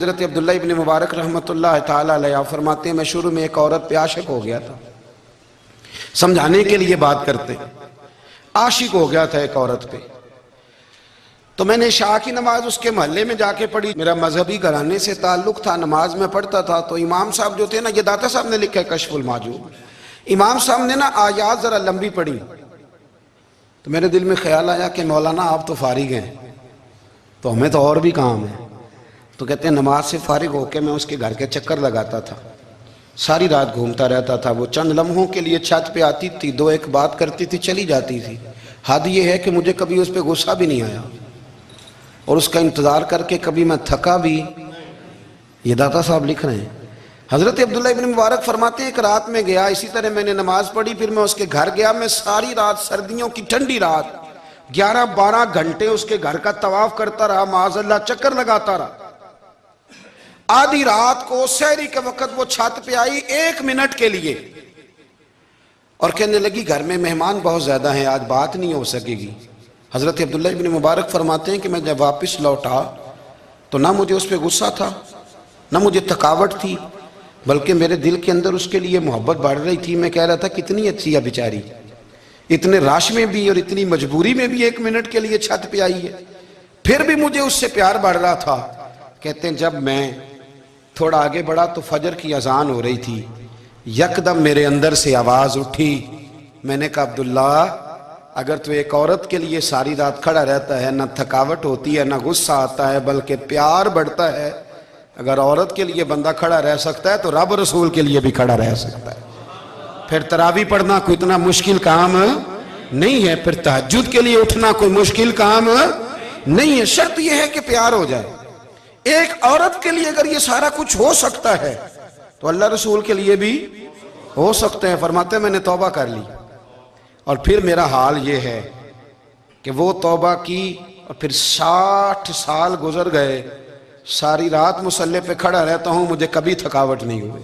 حضرت عبداللہ ابن مبارک رحمۃ اللہ تعالیٰ علیہ فرماتے ہیں میں شروع میں ایک عورت پہ عاشق ہو گیا تھا. سمجھانے کے لیے بات کرتے عاشق ہو گیا تھا ایک عورت پہ. تو میں نے عشاء کی نماز اس کے محلے میں جا کے پڑھی. میرا مذہبی گھرانے سے تعلق تھا, نماز میں پڑھتا تھا. تو امام صاحب جو تھے نا, یہ داتا صاحب نے لکھا ہے کشف المحجوب, امام صاحب نے نا آیات ذرا لمبی پڑھی. تو میرے دل میں خیال آیا کہ مولانا آپ تو فارغ ہیں, تو ہمیں تو اور بھی کام ہے. تو کہتے ہیں نماز سے فارغ ہو کے میں اس کے گھر کے چکر لگاتا تھا, ساری رات گھومتا رہتا تھا. وہ چند لمحوں کے لیے چھت پہ آتی تھی, دو ایک بات کرتی تھی, چلی جاتی تھی. حد یہ ہے کہ مجھے کبھی اس پہ غصہ بھی نہیں آیا, اور اس کا انتظار کر کے کبھی میں تھکا بھی. یہ داتا صاحب لکھ رہے ہیں. حضرت عبداللہ ابن مبارک فرماتے ہیں ایک رات میں گیا, اسی طرح میں نے نماز پڑھی, پھر میں اس کے گھر گیا. میں ساری رات, سردیوں کی ٹھنڈی رات, 11-12 گھنٹے اس کے گھر کا طواف کرتا رہا, معاذ اللہ چکر لگاتا رہا. آدھی رات کو سحری کے وقت وہ چھت پہ آئی 1 منٹ کے لیے, اور کہنے لگی گھر میں مہمان بہت زیادہ ہیں, آج بات نہیں ہو سکے گی. حضرت عبداللہ ابن مبارک فرماتے ہیں کہ میں جب واپس لوٹا تو نہ مجھے اس پہ غصہ تھا, نہ مجھے تھکاوٹ تھی, بلکہ میرے دل کے اندر اس کے لیے محبت بڑھ رہی تھی. میں کہہ رہا تھا کتنی اچھی ہے بیچاری, اتنے راش میں بھی اور اتنی مجبوری میں بھی 1 منٹ کے لیے چھت پہ آئی ہے, پھر بھی مجھے اس سے پیار بڑھ رہا تھا. کہتے ہیں جب میں تھوڑا آگے بڑھا تو فجر کی اذان ہو رہی تھی. یکدم میرے اندر سے آواز اٹھی. میں نے کہا عبداللہ اگر تو ایک عورت کے لیے ساری رات کھڑا رہتا ہے, نہ تھکاوٹ ہوتی ہے, نہ غصہ آتا ہے, بلکہ پیار بڑھتا ہے, اگر عورت کے لیے بندہ کھڑا رہ سکتا ہے تو رب رسول کے لیے بھی کھڑا رہ سکتا ہے. پھر تراویح پڑھنا کوئی اتنا مشکل کام نہیں ہے, پھر تہجد کے لیے اٹھنا کوئی مشکل کام نہیں ہے. شرط یہ ہے کہ پیار ہو جائے. ایک عورت کے لیے اگر یہ سارا کچھ ہو سکتا ہے تو اللہ رسول کے لیے بھی ہو سکتے ہیں. فرماتے ہیں میں نے توبہ کر لی, اور پھر میرا حال یہ ہے کہ وہ توبہ کی اور پھر 60 سال گزر گئے, ساری رات مصلی پہ کھڑا رہتا ہوں, مجھے کبھی تھکاوٹ نہیں ہوئی.